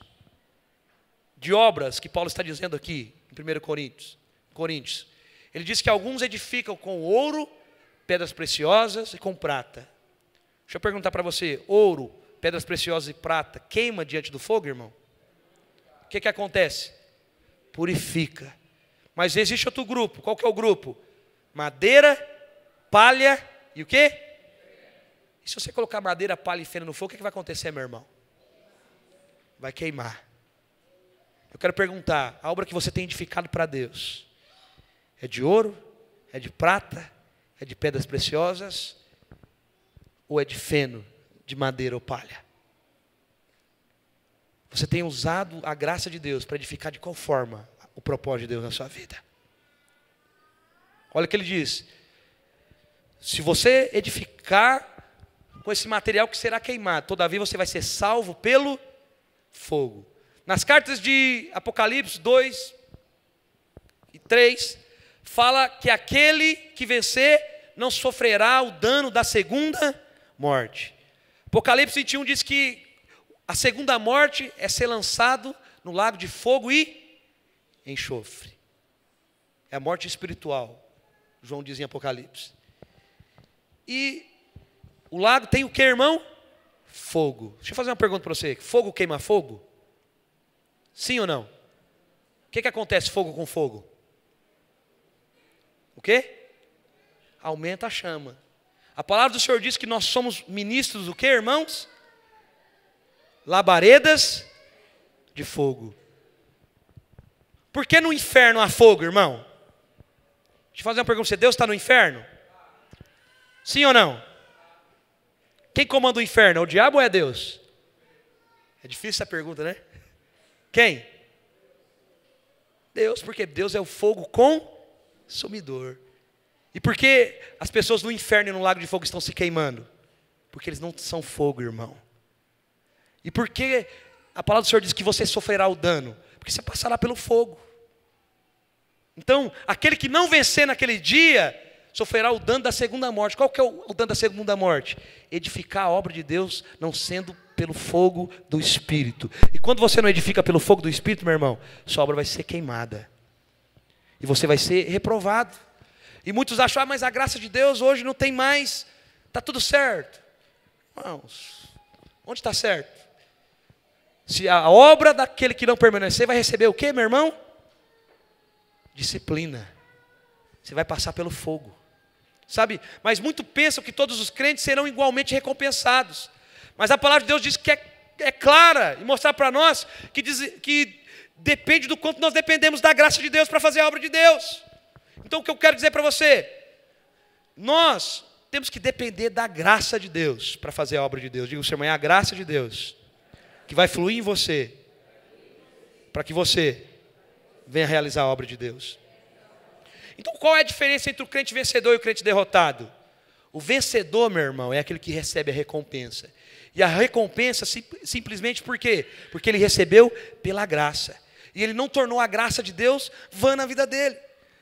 de obras que Paulo está dizendo aqui em 1 Coríntios. Ele diz que alguns edificam com ouro, pedras preciosas e com prata. Deixa eu perguntar para você: ouro, pedras preciosas e prata queima diante do fogo, irmão? O que acontece? Purifica. Mas existe outro grupo. Qual que é o grupo? Madeira, palha e o quê? E se você colocar madeira, palha e feno no fogo, o que vai acontecer, meu irmão? Vai queimar. Eu quero perguntar: a obra que você tem edificado para Deus é de ouro? É de prata? É de pedras preciosas? Ou é de feno, de madeira ou palha? Você tem usado a graça de Deus para edificar de qual forma o propósito de Deus na sua vida? Olha o que ele diz: se você edificar com esse material que será queimado. Todavia você vai ser salvo pelo fogo. Nas cartas de Apocalipse 2 e 3, fala que aquele que vencer não sofrerá o dano da segunda morte. Apocalipse 21 diz que a segunda morte é ser lançado no lago de fogo e enxofre. É a morte espiritual, João diz em Apocalipse. E o lago tem o que, irmão? Fogo. Deixa eu fazer uma pergunta para você. Fogo queima fogo? Sim ou não? O que acontece fogo com fogo? O quê? Aumenta a chama. A palavra do Senhor diz que nós somos ministros do que, irmãos? Labaredas de fogo. Por que no inferno há fogo, irmão? Deixa eu fazer uma pergunta para você. Deus está no inferno? Sim ou não? Quem comanda o inferno? É o diabo ou é Deus? É difícil essa pergunta, né? Quem? Deus, porque Deus é o fogo consumidor. E por que as pessoas no inferno e no lago de fogo estão se queimando? Porque eles não são fogo, irmão. E por que a palavra do Senhor diz que você sofrerá o dano? Porque você passará pelo fogo. Então, aquele que não vencer naquele dia, sofrerá o dano da segunda morte. Qual que é o dano da segunda morte? Edificar a obra de Deus não sendo pelo fogo do Espírito. E quando você não edifica pelo fogo do Espírito, meu irmão, sua obra vai ser queimada. E você vai ser reprovado. E muitos acham, mas a graça de Deus hoje não tem mais, está tudo certo. Irmãos, onde está certo? Se a obra daquele que não permanecer vai receber o quê, meu irmão? Disciplina. Você vai passar pelo fogo. Sabe? Mas muitos pensam que todos os crentes serão igualmente recompensados. Mas a palavra de Deus diz que é clara e mostrar para nós que depende do quanto nós dependemos da graça de Deus para fazer a obra de Deus. Então o que eu quero dizer para você? Nós temos que depender da graça de Deus para fazer a obra de Deus. Diga o seu irmão, é a graça de Deus que vai fluir em você para que você venha realizar a obra de Deus. Então qual é a diferença entre o crente vencedor e o crente derrotado? O vencedor, meu irmão, é aquele que recebe a recompensa. E a recompensa simplesmente por quê? Porque ele recebeu pela graça. E ele não tornou a graça de Deus vã na vida dele.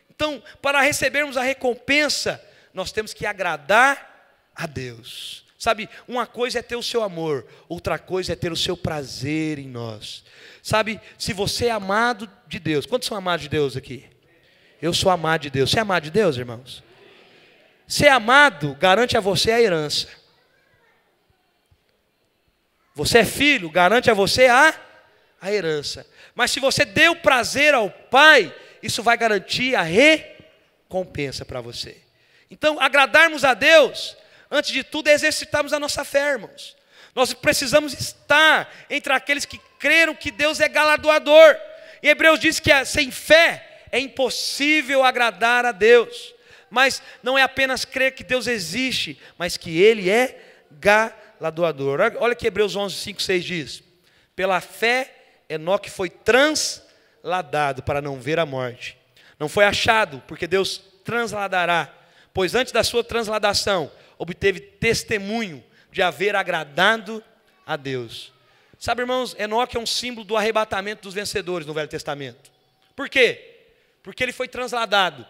Então, para recebermos a recompensa, nós temos que agradar a Deus. Sabe, uma coisa é ter o seu amor, outra coisa é ter o seu prazer em nós. Sabe, se você é amado de Deus, quantos são amados de Deus aqui? Eu sou amado de Deus. Você é amado de Deus, irmãos? Ser amado garante a você a herança. Você é filho, garante a você a herança. Mas se você deu prazer ao Pai, isso vai garantir a recompensa para você. Então, agradarmos a Deus, antes de tudo, é exercitarmos a nossa fé, irmãos. Nós precisamos estar entre aqueles que creram que Deus é galardoador. Em Hebreus diz que sem fé é impossível agradar a Deus. Mas não é apenas crer que Deus existe, mas que Ele é galardoador. Olha que Hebreus 11, 5, 6 diz. Pela fé, Enoque foi transladado para não ver a morte. Não foi achado, porque Deus transladará. Pois antes da sua transladação, obteve testemunho de haver agradado a Deus. Sabe, irmãos, Enoque é um símbolo do arrebatamento dos vencedores no Velho Testamento. Por quê? Porque ele foi transladado.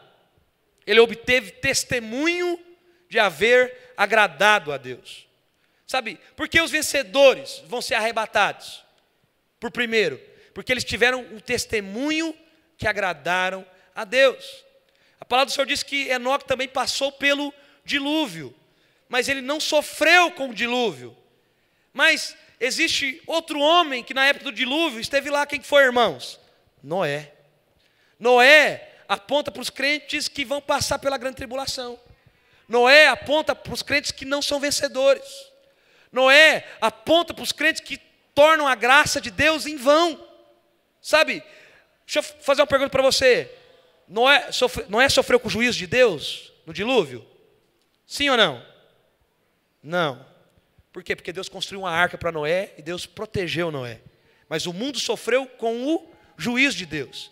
Ele obteve testemunho de haver agradado a Deus. Sabe, por que os vencedores vão ser arrebatados? Por primeiro, porque eles tiveram um testemunho que agradaram a Deus. A palavra do Senhor diz que Enoque também passou pelo dilúvio, mas ele não sofreu com o dilúvio. Mas existe outro homem que na época do dilúvio esteve lá. Quem foi, irmãos? Noé. Noé aponta para os crentes que vão passar pela grande tribulação. Noé aponta para os crentes que não são vencedores. Noé aponta para os crentes que tornam a graça de Deus em vão. Sabe, deixa eu fazer uma pergunta para você. Noé sofreu com o juízo de Deus no dilúvio? Sim ou não? Não. Por quê? Porque Deus construiu uma arca para Noé e Deus protegeu Noé. Mas o mundo sofreu com o juízo de Deus.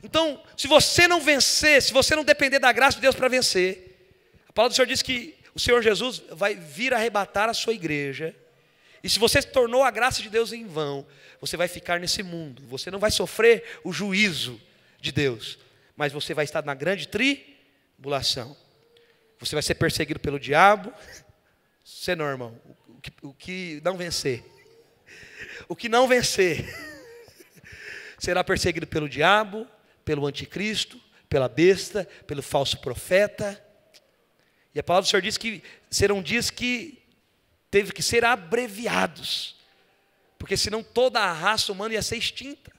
Então, se você não vencer, se você não depender da graça de Deus para vencer, a palavra do Senhor diz que o Senhor Jesus vai vir arrebatar a sua igreja. E se você tornou a graça de Deus em vão, você vai ficar nesse mundo. Você não vai sofrer o juízo de Deus, mas você vai estar na grande tribulação. Você vai ser perseguido pelo diabo. Você não, irmão. O que não vencer. O que não vencer será perseguido pelo diabo, pelo anticristo, pela besta, pelo falso profeta. E a palavra do Senhor diz que serão dias que teve que ser abreviados, porque senão toda a raça humana ia ser extinta.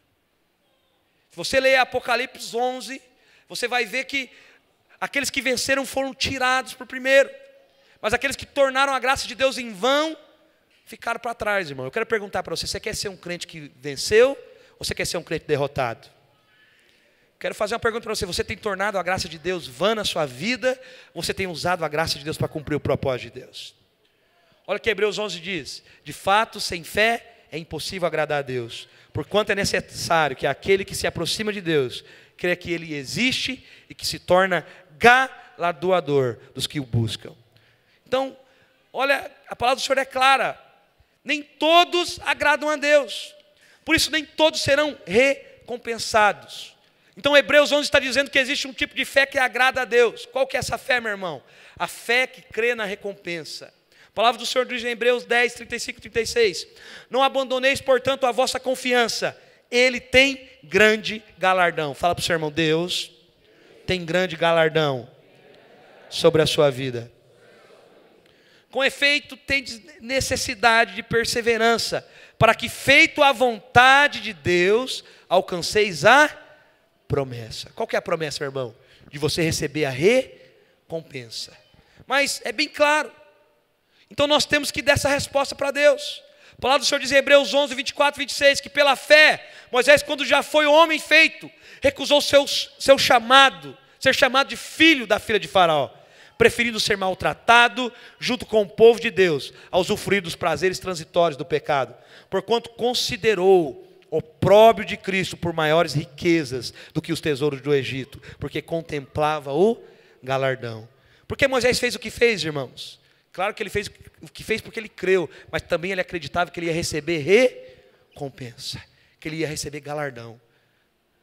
Se você ler Apocalipse 11, você vai ver que aqueles que venceram foram tirados por primeiro, mas aqueles que tornaram a graça de Deus em vão, ficaram para trás, irmão. Eu quero perguntar para você, você quer ser um crente que venceu, ou você quer ser um crente derrotado? Quero fazer uma pergunta para você, você tem tornado a graça de Deus vã na sua vida, ou você tem usado a graça de Deus para cumprir o propósito de Deus? Olha o que Hebreus 11 diz: de fato, sem fé é impossível agradar a Deus, porquanto é necessário que aquele que se aproxima de Deus creia que Ele existe e que se torna galardoador dos que o buscam. Então, olha, a palavra do Senhor é clara, nem todos agradam a Deus, por isso nem todos serão recompensados. Então Hebreus 11 está dizendo que existe um tipo de fé que agrada a Deus. Qual que é essa fé, meu irmão? A fé que crê na recompensa. A palavra do Senhor diz em Hebreus 10, 35 e 36. Não abandoneis, portanto, a vossa confiança. Ele tem grande galardão. Fala para o seu irmão, Deus tem grande galardão sobre a sua vida. Com efeito, tendes necessidade de perseverança, para que, feito a vontade de Deus, alcanceis a promessa. Qual que é a promessa, meu irmão? De você receber a recompensa. Mas é bem claro. Então nós temos que dar essa resposta para Deus. A palavra do Senhor diz em Hebreus 11, 24 e 26, que pela fé, Moisés, quando já foi homem feito, recusou seu chamado, ser chamado de filho da filha de Faraó, preferindo ser maltratado junto com o povo de Deus, a usufruir dos prazeres transitórios do pecado, porquanto considerou opróbrio de Cristo por maiores riquezas do que os tesouros do Egito, porque contemplava o galardão. Por que Moisés fez o que fez, irmãos? Claro que ele fez o que fez porque ele creu, mas também ele acreditava que ele ia receber recompensa, que ele ia receber galardão.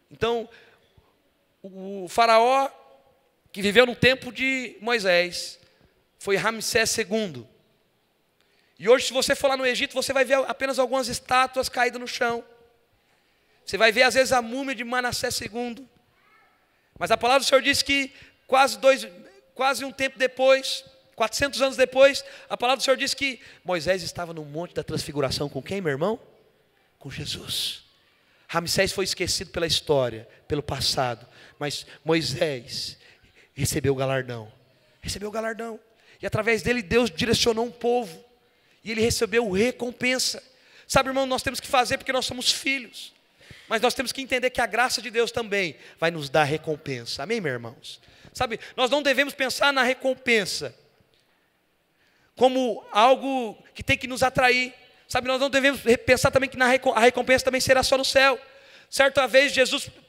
Então, o faraó que viveu no tempo de Moisés foi Ramsés II. E hoje, se você for lá no Egito, você vai ver apenas algumas estátuas caídas no chão. Você vai ver às vezes a múmia de Manassés II. Mas a palavra do Senhor diz que quase um tempo depois, 400 anos depois, a palavra do Senhor diz que Moisés estava no monte da transfiguração com quem, meu irmão? Com Jesus. Ramsés foi esquecido pela história, pelo passado, mas Moisés recebeu o galardão. Recebeu o galardão. E através dele Deus direcionou um povo. E ele recebeu recompensa. Sabe, irmão, nós temos que fazer porque nós somos filhos. Mas nós temos que entender que a graça de Deus também vai nos dar recompensa. Amém, meus irmãos? Sabe, nós não devemos pensar na recompensa como algo que tem que nos atrair. Sabe, nós não devemos pensar também que a recompensa também será só no céu. Certa vez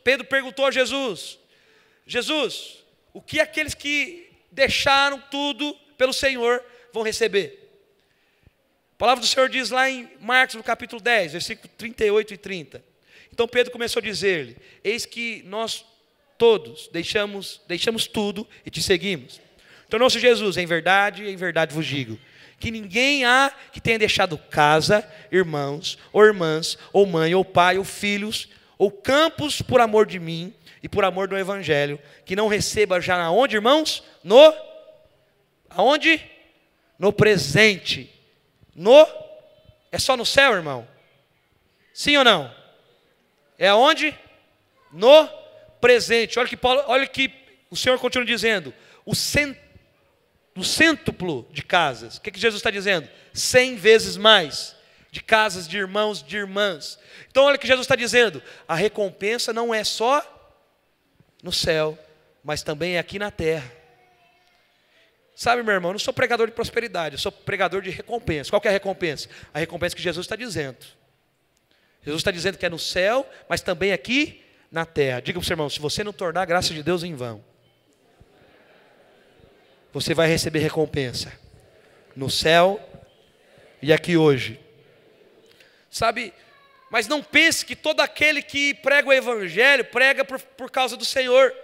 Pedro perguntou a Jesus: Jesus, o que aqueles que deixaram tudo pelo Senhor vão receber? A palavra do Senhor diz lá em Marcos, no capítulo 10, versículos 38 e 30. Então Pedro começou a dizer-lhe: eis que nós todos deixamos tudo e te seguimos. Tornou-se Jesus: em verdade vos digo, que ninguém há que tenha deixado casa, irmãos, ou irmãs, ou mãe, ou pai, ou filhos, ou campos por amor de mim e por amor do Evangelho, que não receba já aonde, irmãos? Aonde? No presente. É só no céu, irmão? Sim ou não? É aonde? No presente. Olha que o Senhor continua dizendo: o cêntuplo de casas. O que Jesus está dizendo? 100 vezes mais de casas, de irmãos, de irmãs. Então olha o que Jesus está dizendo: a recompensa não é só no céu, mas também é aqui na terra. Sabe, meu irmão, eu não sou pregador de prosperidade, eu sou pregador de recompensa. Qual que é a recompensa? A recompensa que Jesus está dizendo. Jesus está dizendo que é no céu, mas também aqui na terra. Diga para o seu irmão: se você não tornar a graça de Deus em vão, você vai receber recompensa no céu e aqui hoje. Sabe, mas não pense que todo aquele que prega o evangelho, prega por causa do Senhor.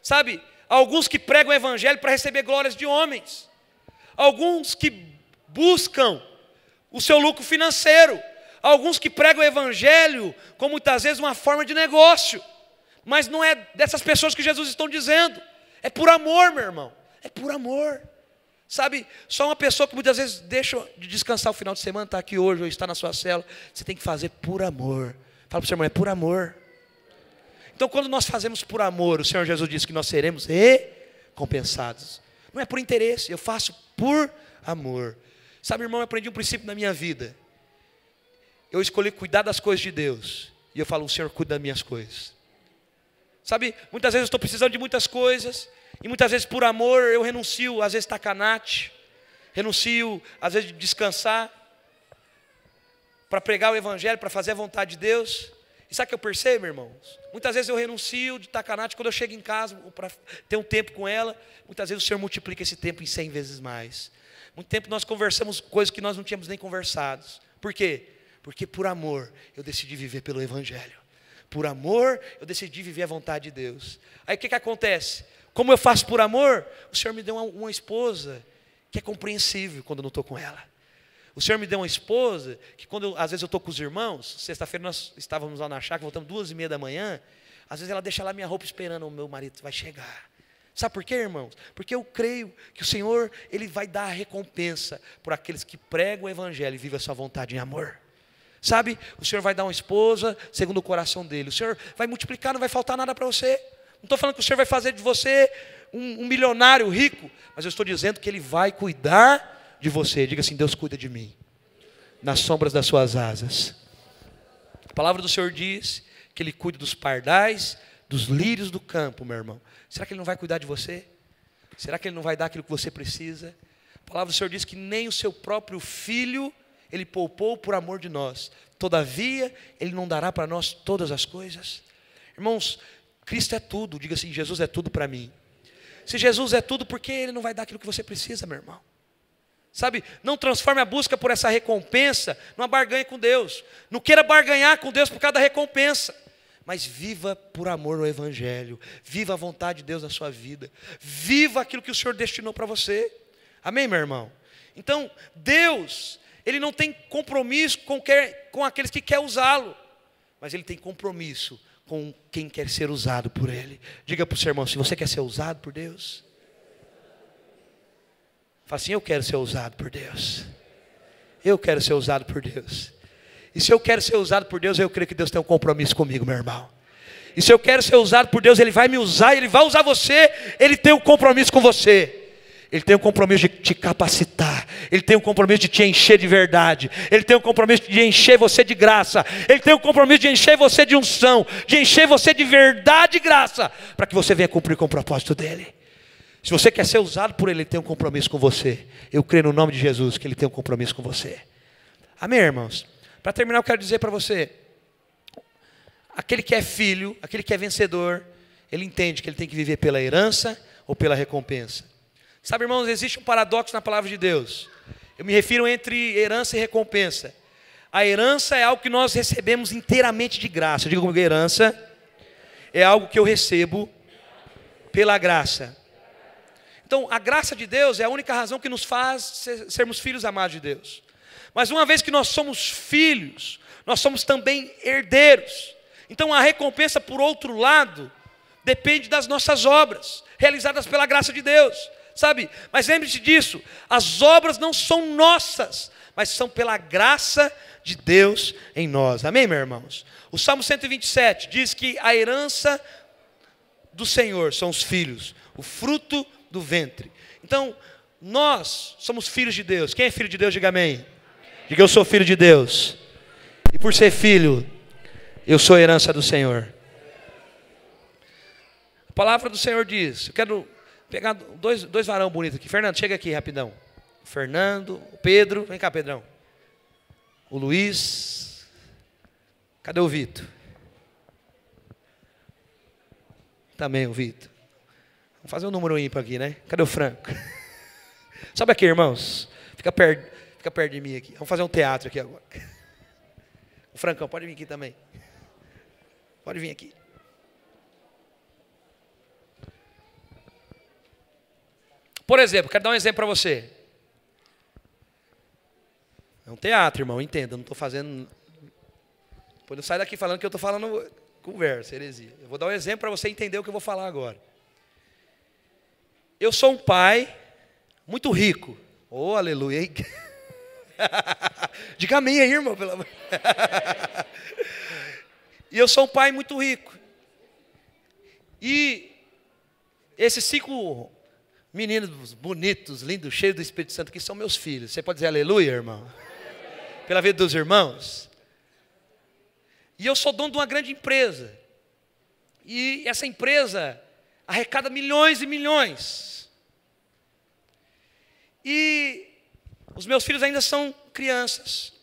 Sabe, alguns que pregam o evangelho para receber glórias de homens. Alguns que buscam o seu lucro financeiro. Alguns que pregam o evangelho como muitas vezes uma forma de negócio. Mas não é dessas pessoas que Jesus está dizendo. É por amor, meu irmão. É por amor. Sabe, só uma pessoa que muitas vezes deixa de descansar o final de semana, está aqui hoje ou está na sua célula, você tem que fazer por amor. Fala para o seu irmão, é por amor. Então quando nós fazemos por amor, o Senhor Jesus disse que nós seremos recompensados. Não é por interesse, eu faço por amor. Sabe, irmão, eu aprendi um princípio na minha vida. Eu escolhi cuidar das coisas de Deus. E eu falo, o Senhor cuida das minhas coisas. Sabe, muitas vezes eu estou precisando de muitas coisas. E muitas vezes por amor eu renuncio, às vezes tacanate. Renuncio, às vezes de descansar. Para pregar o evangelho, para fazer a vontade de Deus. E sabe o que eu percebo, irmãos? Muitas vezes eu renuncio de tacanate quando eu chego em casa, para ter um tempo com ela. Muitas vezes o Senhor multiplica esse tempo em 100 vezes mais. Muito tempo nós conversamos coisas que nós não tínhamos nem conversado. Por quê? Porque por amor eu decidi viver pelo evangelho. Por amor eu decidi viver a vontade de Deus. Aí o que acontece? Como eu faço por amor, o Senhor me deu uma esposa que é compreensível quando eu não estou com ela. O Senhor me deu uma esposa que quando às vezes eu estou com os irmãos, sexta-feira nós estávamos lá na chácara, voltamos 2h30 da manhã, às vezes ela deixa lá minha roupa esperando, o meu marido vai chegar. Sabe por quê, irmãos? Porque eu creio que o Senhor, Ele vai dar a recompensa por aqueles que pregam o evangelho e vivem a sua vontade em amor. Sabe, o Senhor vai dar uma esposa segundo o coração dele. O Senhor vai multiplicar, não vai faltar nada para você. Não estou falando que o Senhor vai fazer de você um milionário rico, mas eu estou dizendo que Ele vai cuidar de você. Diga assim, Deus cuida de mim, nas sombras das suas asas. A palavra do Senhor diz que Ele cuida dos pardais, dos lírios do campo, meu irmão. Será que Ele não vai cuidar de você? Será que Ele não vai dar aquilo que você precisa? A palavra do Senhor diz que nem o seu próprio filho Ele poupou por amor de nós. Todavia, Ele não dará para nós todas as coisas. Irmãos, Cristo é tudo. Diga assim, Jesus é tudo para mim. Se Jesus é tudo, por que Ele não vai dar aquilo que você precisa, meu irmão? Sabe, não transforme a busca por essa recompensa numa barganha com Deus. Não queira barganhar com Deus por causa da recompensa. Mas viva por amor no evangelho. Viva a vontade de Deus na sua vida. Viva aquilo que o Senhor destinou para você. Amém, meu irmão? Então, Deus, Ele não tem compromisso com aqueles que querem usá-lo. Mas Ele tem compromisso com quem quer ser usado por Ele. Diga para o seu irmão, se você quer ser usado por Deus, fala assim, eu quero ser usado por Deus. Eu quero ser usado por Deus. E se eu quero ser usado por Deus, eu creio que Deus tem um compromisso comigo, meu irmão. E se eu quero ser usado por Deus, Ele vai me usar, Ele vai usar você. Ele tem um compromisso com você. Ele tem um compromisso de te capacitar. Ele tem um compromisso de te encher de verdade. Ele tem um compromisso de encher você de graça. Ele tem um compromisso de encher você de unção, de encher você de verdade e graça, para que você venha cumprir com o propósito dEle. Se você quer ser usado por Ele, Ele tem um compromisso com você. Eu creio no nome de Jesus que Ele tem um compromisso com você. Amém, irmãos? Para terminar, eu quero dizer para você, aquele que é filho, aquele que é vencedor, ele entende que ele tem que viver pela herança ou pela recompensa. Sabe, irmãos, existe um paradoxo na palavra de Deus. Eu me refiro entre herança e recompensa. A herança é algo que nós recebemos inteiramente de graça. Diga comigo, herança é algo que eu recebo pela graça. Então, a graça de Deus é a única razão que nos faz sermos filhos amados de Deus. Mas uma vez que nós somos filhos, nós somos também herdeiros. Então a recompensa, por outro lado, depende das nossas obras, realizadas pela graça de Deus. Sabe? Mas lembre-se disso, as obras não são nossas, mas são pela graça de Deus em nós. Amém, meus irmãos? O Salmo 127 diz que a herança do Senhor são os filhos, o fruto do ventre. Então, nós somos filhos de Deus. Quem é filho de Deus, diga amém. Diga, eu sou filho de Deus. E por ser filho, eu sou herança do Senhor. A palavra do Senhor diz, eu quero pegar dois varão bonitos aqui. Fernando, chega aqui rapidão. Fernando, o Pedro, vem cá, Pedrão. O Luiz. Cadê o Vitor? Também o Vitor. Vamos fazer um número ímpar aqui, né? Cadê o Franco? Sobe aqui, irmãos. Fica perto de mim aqui. Vamos fazer um teatro aqui agora. O Francão, pode vir aqui também. Pode vir aqui. Por exemplo, quero dar um exemplo para você. É um teatro, irmão, entenda. Eu não estou fazendo... Depois não sai daqui falando que eu estou falando conversa, heresia. Eu vou dar um exemplo para você entender o que eu vou falar agora. Eu sou um pai muito rico. Oh, aleluia, hein? Diga amém aí, irmão, pelo amor. E eu sou um pai muito rico. E esses 5 meninos bonitos, lindos, cheios do Espírito Santo, que são meus filhos. Você pode dizer aleluia, irmão? Pela vida dos irmãos. E eu sou dono de uma grande empresa. E essa empresa arrecada milhões e milhões. E os meus filhos ainda são crianças.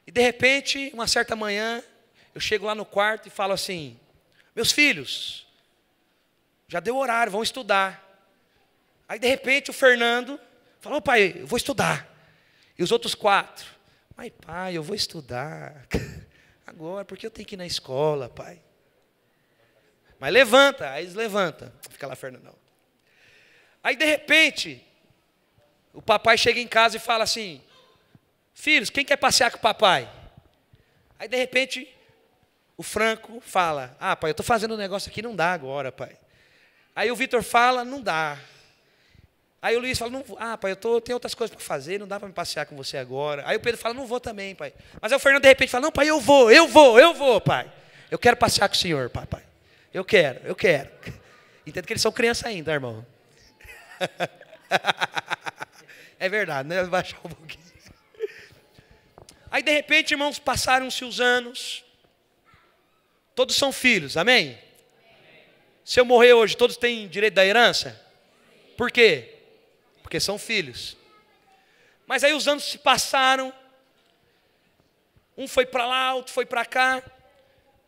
E de repente, uma certa manhã, eu chego lá no quarto e falo assim: meus filhos, já deu horário, vão estudar. Aí de repente o Fernando falou: pai, eu vou estudar. E os outros 4: mas pai, eu vou estudar. Agora, porque eu tenho que ir na escola, pai. Mas levanta, aí eles levantam. Fica lá, Fernandão. Aí de repente, o papai chega em casa e fala assim: filhos, quem quer passear com o papai? Aí de repente, o Franco fala: ah, pai, eu estou fazendo um negócio aqui, não dá agora, pai. Aí o Vitor fala: não dá. Aí o Luiz fala: não, ah, pai, eu tenho outras coisas para fazer, não dá para me passear com você agora. Aí o Pedro fala: não vou também, pai. Mas aí o Fernando de repente fala: não, pai, eu vou, pai. Eu quero passear com o senhor, papai. Eu quero. Entendo que eles são crianças ainda, irmão. É verdade, né? Baixar um pouquinho. Aí de repente, irmãos, passaram-se os anos. Todos são filhos, amém? Se eu morrer hoje, todos têm direito da herança? Por quê? Porque são filhos. Mas aí os anos se passaram. Um foi para lá, outro foi para cá.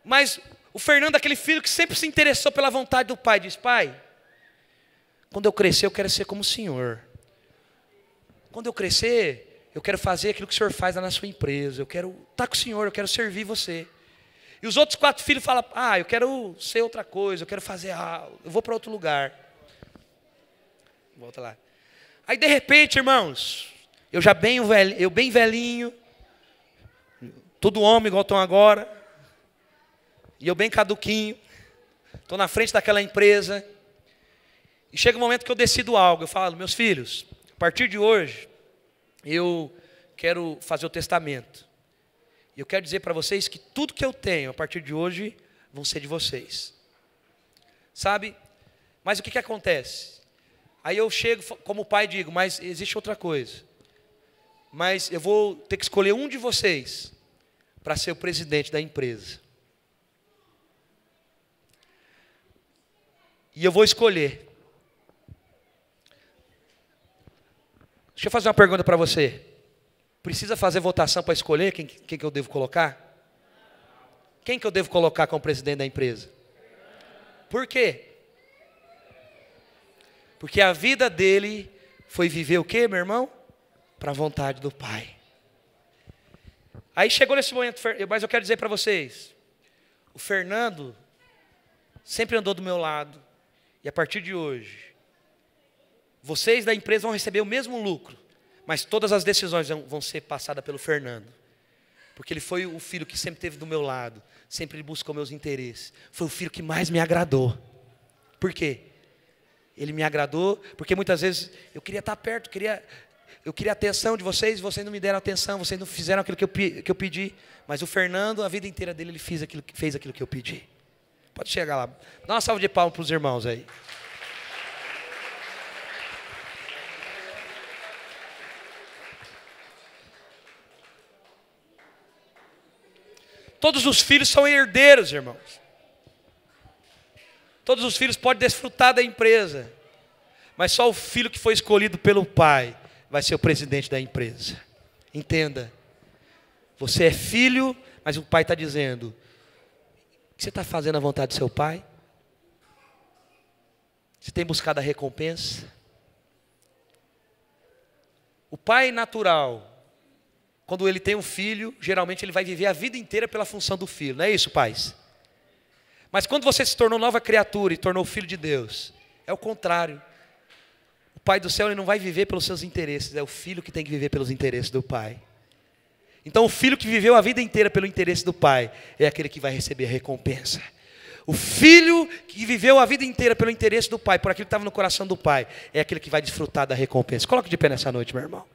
Mas o Fernando, aquele filho que sempre se interessou pela vontade do pai, diz: pai, quando eu crescer eu quero ser como o senhor. Quando eu crescer, eu quero fazer aquilo que o senhor faz lá na sua empresa. Eu quero estar com o senhor, eu quero servir você. E os outros 4 filhos falam: ah, eu quero ser outra coisa, eu quero fazer algo, eu vou para outro lugar. Volta lá. Aí de repente, irmãos, eu bem velhinho, todo homem igual estão agora, e eu bem caduquinho, estou na frente daquela empresa, e chega um momento que eu decido algo. Eu falo: meus filhos, a partir de hoje, eu quero fazer o testamento. E eu quero dizer para vocês que tudo que eu tenho, a partir de hoje, vão ser de vocês. Sabe? Mas o que acontece? Aí eu chego como pai e digo: mas existe outra coisa. Mas eu vou ter que escolher um de vocês para ser o presidente da empresa. E eu vou escolher. Deixa eu fazer uma pergunta para você. Precisa fazer votação para escolher quem que eu devo colocar? Quem que eu devo colocar como presidente da empresa? Por quê? Porque a vida dele foi viver o quê, meu irmão? Para a vontade do Pai. Aí chegou nesse momento, mas eu quero dizer para vocês, o Fernando sempre andou do meu lado. E a partir de hoje, vocês da empresa vão receber o mesmo lucro, mas todas as decisões vão ser passadas pelo Fernando. Porque ele foi o filho que sempre esteve do meu lado, sempre ele buscou meus interesses. Foi o filho que mais me agradou. Por quê? Ele me agradou porque muitas vezes eu queria estar perto, eu queria a atenção de vocês não me deram atenção, vocês não fizeram aquilo que eu pedi. Mas o Fernando, a vida inteira dele, ele fez aquilo que eu pedi. Pode chegar lá. Dá uma salva de palmas para os irmãos aí. Todos os filhos são herdeiros, irmãos. Todos os filhos podem desfrutar da empresa. Mas só o filho que foi escolhido pelo pai vai ser o presidente da empresa. Entenda. Você é filho, mas o pai está dizendo: você está fazendo a vontade do seu pai? Você tem buscado a recompensa? O pai natural, quando ele tem um filho, geralmente ele vai viver a vida inteira pela função do filho. Não é isso, pais? Mas quando você se tornou nova criatura e tornou filho de Deus, é o contrário. O pai do céu ele não vai viver pelos seus interesses, é o filho que tem que viver pelos interesses do pai. Então o filho que viveu a vida inteira pelo interesse do pai, é aquele que vai receber a recompensa. O filho que viveu a vida inteira pelo interesse do pai, por aquilo que estava no coração do pai, é aquele que vai desfrutar da recompensa. Coloque de pé nessa noite, meu irmão.